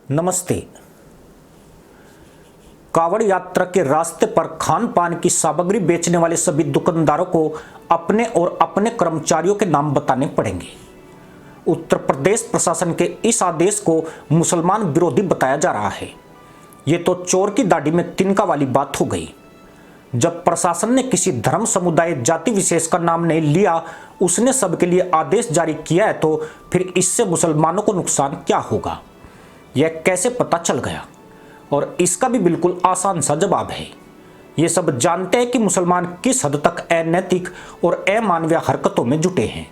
नमस्ते। कांवड़ यात्रा के रास्ते पर खान पान की सामग्री बेचने वाले सभी दुकानदारों को अपने और अपने कर्मचारियों के नाम बताने पड़ेंगे। उत्तर प्रदेश प्रशासन के इस आदेश को मुसलमान विरोधी बताया जा रहा है। ये तो चोर की दाढ़ी में तिनका वाली बात हो गई। जब प्रशासन ने किसी धर्म समुदाय जाति विशेष का नाम नहीं लिया, उसने सबके लिए आदेश जारी किया है, तो फिर इससे मुसलमानों को नुकसान क्या होगा, यह कैसे पता चल गया? और इसका भी बिल्कुल आसान सा जवाब है। ये सब जानते हैं कि मुसलमान किस हद तक अनैतिक और अमानवीय हरकतों में जुटे हैं।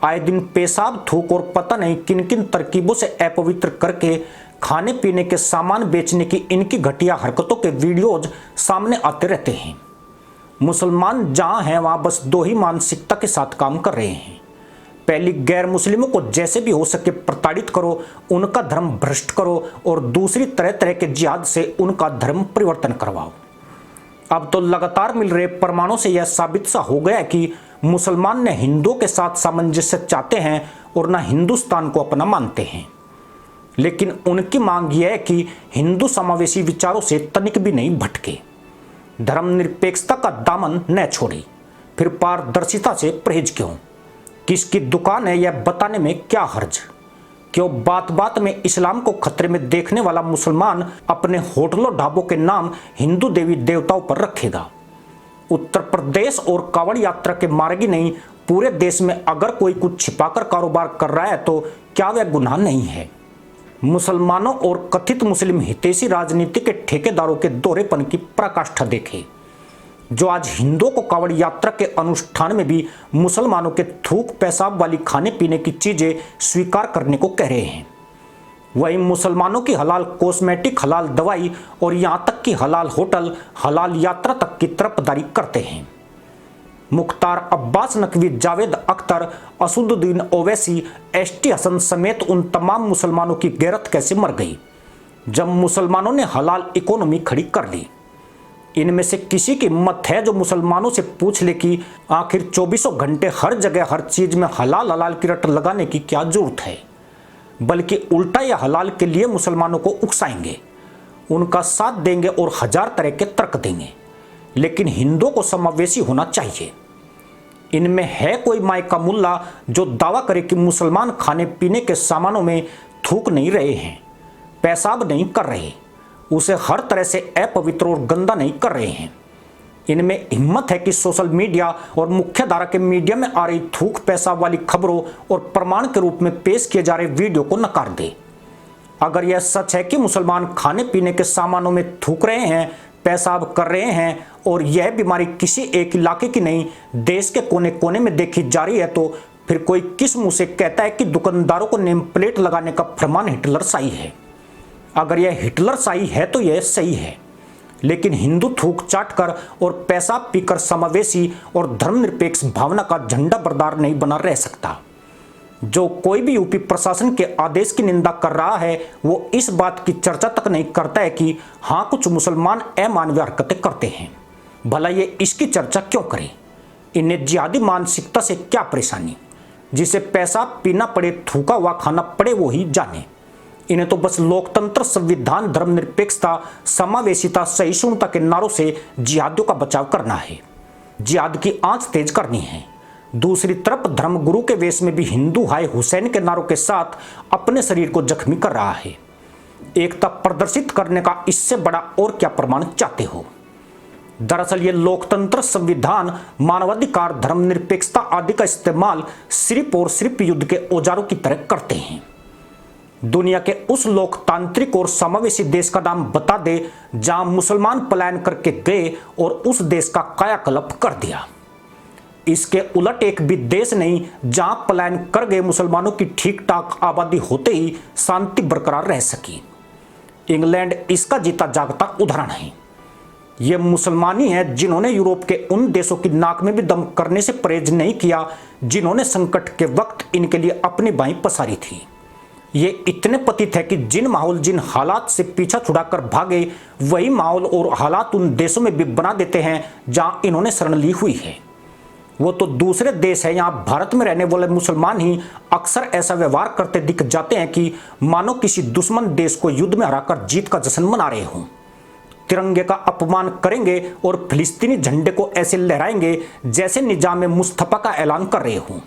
आए दिन पेशाब, थूक और पता नहीं किन किन तरकीबों से अपवित्र करके खाने पीने के सामान बेचने की इनकी घटिया हरकतों के वीडियोज सामने आते रहते हैं। मुसलमान जहां हैं वहां बस दो ही मानसिकता के साथ काम कर रहे हैं। पहली, गैर मुस्लिमों को जैसे भी हो सके प्रताड़ित करो, उनका धर्म भ्रष्ट करो, और दूसरी तरह तरह के जिहाद से उनका धर्म परिवर्तन करवाओ। अब तो लगातार मिल रहे प्रमाणों से यह साबित सा हो गया कि मुसलमान न हिंदुओं के साथ सामंजस्य चाहते हैं और न हिंदुस्तान को अपना मानते हैं। लेकिन उनकी मांग यह है कि हिंदू समावेशी विचारों से तनिक भी नहीं भटके, धर्मनिरपेक्षता का दामन न छोड़े। फिर पारदर्शिता से परहेज क्यों? किसकी दुकान है यह बताने में क्या हर्ज? क्यों बात बात में इस्लाम को खतरे में देखने वाला मुसलमान अपने होटलों ढाबों के नाम हिंदू देवी देवताओं पर रखेगा? उत्तर प्रदेश और कांवड़ यात्रा के मार्गी नहीं, पूरे देश में अगर कोई कुछ छिपाकर कारोबार कर रहा है तो क्या वह गुनाह नहीं है? मुसलमानों और कथित मुस्लिम हितैषी राजनीति के ठेकेदारों के दोहरेपन की पराकाष्ठा देखें, जो आज हिंदुओं को कांवड़ यात्रा के अनुष्ठान में भी मुसलमानों के थूक पेशाब वाली खाने पीने की चीजें स्वीकार करने को कह रहे हैं। वहीं मुसलमानों की हलाल कॉस्मेटिक, हलाल दवाई और यहां तक कि हलाल होटल, हलाल यात्रा तक की तरफदारी करते हैं। मुख्तार अब्बास नकवी, जावेद अख्तर, असदुद्दीन ओवैसी, एसटी हसन समेत उन तमाम मुसलमानों की गैरत कैसे मर गई जब मुसलमानों ने हलाल इकोनॉमी खड़ी कर ली? इनमें से किसी की हिम्मत है जो मुसलमानों से पूछ ले कि आखिर 24 घंटे हर जगह हर चीज में हलाल हलाल की रट लगाने की क्या जरूरत है? बल्कि उल्टा या हलाल के लिए मुसलमानों को उकसाएंगे, उनका साथ देंगे और हजार तरह के तर्क देंगे। लेकिन हिंदुओं को समावेशी होना चाहिए। इनमें है कोई माय का मुल्ला जो दावा करे कि मुसलमान खाने पीने के सामानों में थूक नहीं रहे हैं, पेशाब नहीं कर रहे, उसे हर तरह से अपवित्र और गंदा नहीं कर रहे हैं? इनमें हिम्मत है कि सोशल मीडिया और मुख्य धारा के मीडिया में आ रही थूक पेशाब वाली खबरों और प्रमाण के रूप में पेश किए जा रहे वीडियो को नकार दे। अगर यह सच है कि मुसलमान खाने पीने के सामानों में थूक रहे हैं, पेशाब कर रहे हैं, और यह बीमारी किसी एक इलाके की नहीं, देश के कोने कोने में देखी जा रही है, तो फिर कोई किस मुंह से कहता है कि दुकानदारों को नेम प्लेट लगाने का फरमान हिटलर शाही है? अगर यह हिटलर शाही है तो यह सही है, लेकिन हिंदू थूक चाट कर और पेशाब पीकर समावेशी और धर्मनिरपेक्ष भावना का झंडा बरदार नहीं बना रह सकता। जो कोई भी यूपी प्रशासन के आदेश की निंदा कर रहा है वो इस बात की चर्चा तक नहीं करता है कि हाँ, कुछ मुसलमान अमानवीय हरकतें करते हैं। भला ये इसकी चर्चा क्यों करें? इन्हें जिहादी मानसिकता से क्या परेशानी? जिसे पेशाब पीना पड़े, थूका हुआ खाना पड़े, वो ही जाने। इन्हें तो बस लोकतंत्र, संविधान, धर्मनिरपेक्षता, समावेशिता, सहिष्णुता के नारों से जिहादियों का बचाव करना है, जिहाद की आंच तेज करनी है। दूसरी तरफ धर्मगुरु के वेश में भी हिंदू हाय हुसैन के नारों के साथ अपने शरीर को जख्मी कर रहा है। एकता प्रदर्शित करने का इससे बड़ा और क्या प्रमाण चाहते हो? दरअसल ये लोकतंत्र, संविधान, मानवाधिकार, धर्मनिरपेक्षता आदि का इस्तेमाल सिर्फ और सिर्फ युद्ध के औजारों की तरह करते हैं। दुनिया के उस लोकतांत्रिक और समावेशी देश का नाम बता दे जहां मुसलमान पलायन करके गए और उस देश का कायाकल्प कर दिया। इसके उलट एक भी देश नहीं जहां पलायन कर गए मुसलमानों की ठीक ठाक आबादी होते ही शांति बरकरार रह सकी। इंग्लैंड इसका जीता जागता उदाहरण है। ये मुसलमान ही हैं जिन्होंने यूरोप के उन देशों की नाक में भी दम करने से परहेज नहीं किया जिन्होंने संकट के वक्त इनके लिए अपनी बाहें पसारी थी। ये इतने पतित है कि जिन माहौल, जिन हालात से पीछा छुड़ाकर भागे, वही माहौल और हालात उन देशों में भी बना देते हैं जहां इन्होंने शरण ली हुई है। वो तो दूसरे देश है, यहाँ भारत में रहने वाले मुसलमान ही अक्सर ऐसा व्यवहार करते दिख जाते हैं कि मानो किसी दुश्मन देश को युद्ध में हराकर जीत का जश्न मना रहे हों। तिरंगे का अपमान करेंगे और फिलिस्तीनी झंडे को ऐसे लहराएंगे जैसे निजाम मुस्तफा का ऐलान कर रहे हों।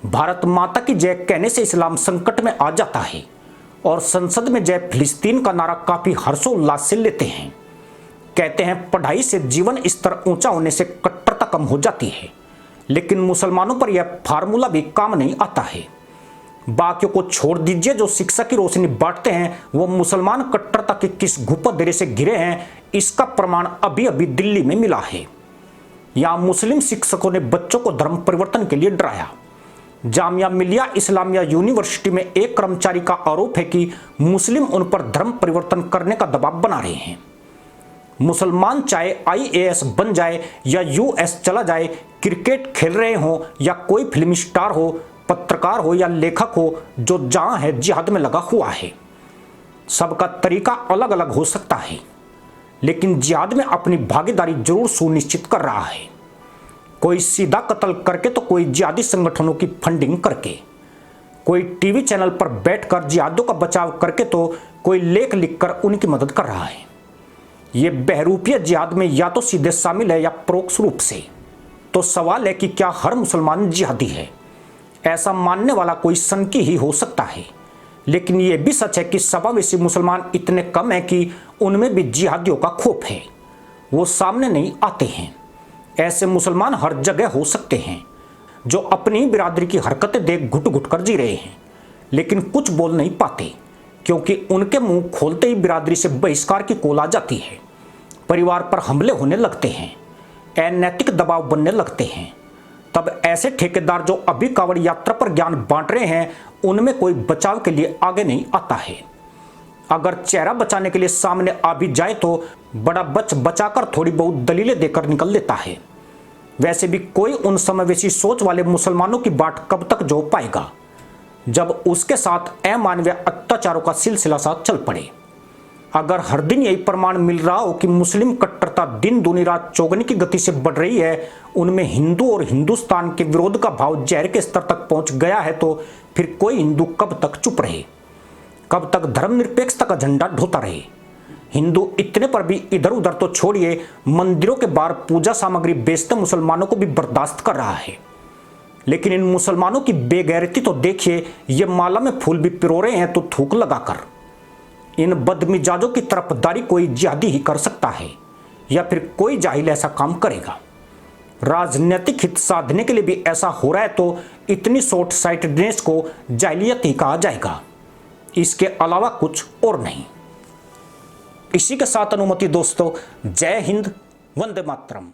भारत माता की जय कहने से इस्लाम संकट में आ जाता है और संसद में जय फिलिस्तीन का नारा काफी हर्षोल्लास से लेते हैं। कहते हैं पढ़ाई से जीवन स्तर ऊंचा होने से कट्टरता कम हो जाती है, लेकिन मुसलमानों पर यह फार्मूला भी काम नहीं आता है। बाकियों को छोड़ दीजिए, जो शिक्षा की रोशनी बांटते हैं वो मुसलमान कट्टरता के किस घुपदरे से घिरे हैं, इसका प्रमाण अभी अभी दिल्ली में मिला है। यहां मुस्लिम शिक्षकों ने बच्चों को धर्म परिवर्तन के लिए डराया। जामिया मिलिया इस्लामिया यूनिवर्सिटी में एक कर्मचारी का आरोप है कि मुस्लिम उन पर धर्म परिवर्तन करने का दबाव बना रहे हैं। मुसलमान चाहे IAS बन जाए या US चला जाए, क्रिकेट खेल रहे हो या कोई फिल्म स्टार हो, पत्रकार हो या लेखक हो, जो जहां है जिहाद में लगा हुआ है। सबका तरीका अलग अलग हो सकता है, लेकिन जिहाद में अपनी भागीदारी जरूर सुनिश्चित कर रहा है। कोई सीधा कत्ल करके तो कोई जिहादी संगठनों की फंडिंग करके, कोई टीवी चैनल पर बैठकर जिहादियों का बचाव करके, तो कोई लेख लिखकर उनकी मदद कर रहा है। ये बहरूपीय जिहाद में या तो सीधे शामिल है या परोक्ष रूप से। तो सवाल है कि क्या हर मुसलमान जिहादी है? ऐसा मानने वाला कोई सनकी ही हो सकता है, लेकिन यह भी सच है कि समावेशी मुसलमान इतने कम हैं कि उनमें भी जिहादियों का खौफ है। वो सामने नहीं आते हैं। ऐसे मुसलमान हर जगह हो सकते हैं जो अपनी बिरादरी की हरकतें देख घुट घुट कर जी रहे हैं, लेकिन कुछ बोल नहीं पाते क्योंकि उनके मुंह खोलते ही बिरादरी से बहिष्कार की कॉल आ जाती है। परिवार पर हमले होने लगते हैं, अनैतिक दबाव बनने लगते हैं। तब ऐसे ठेकेदार जो अभी कांवड़ यात्रा पर ज्ञान बांट रहे हैं, उनमें कोई बचाव के लिए आगे नहीं आता है। अगर चेहरा बचाने के लिए सामने आ भी जाए तो बड़ा बचाकर थोड़ी बहुत दलीलें देकर निकल लेता है। वैसे भी कोई उन समावेशी सोच वाले मुसलमानों की बाट कब तक जो पाएगा जब उसके साथ अमानवीय अत्याचारों का सिलसिला साथ चल पड़े। अगर हर दिन यही प्रमाण मिल रहा हो कि मुस्लिम कट्टरता दिन दूनी रात चौगुनी की गति से बढ़ रही है, उनमें हिंदू और हिंदुस्तान के विरोध का भाव जहर के स्तर तक पहुंच गया है, तो फिर कोई हिंदू कब तक चुप रहे? कब तक धर्मनिरपेक्षता का झंडा ढोता रहे? हिंदू इतने पर भी इधर उधर तो छोड़िए, मंदिरों के बाहर पूजा सामग्री बेचते मुसलमानों को भी बर्दाश्त कर रहा है। लेकिन इन मुसलमानों की बेगैरती तो देखिए, ये माला में फूल भी पिरो रहे हैं तो थूक लगाकर। इन बदमिजाजों की तरफदारी कोई जिहादी ही कर सकता है, या फिर कोई जाहिल ऐसा काम करेगा। राजनीतिक हित साधने के लिए भी ऐसा हो रहा है तो इतनी शॉर्ट साइटेडनेस को जाहिलियत ही कहा जाएगा, इसके अलावा कुछ और नहीं। इसी के साथ अनुमति दोस्तों, जय हिंद, वंदे मातरम।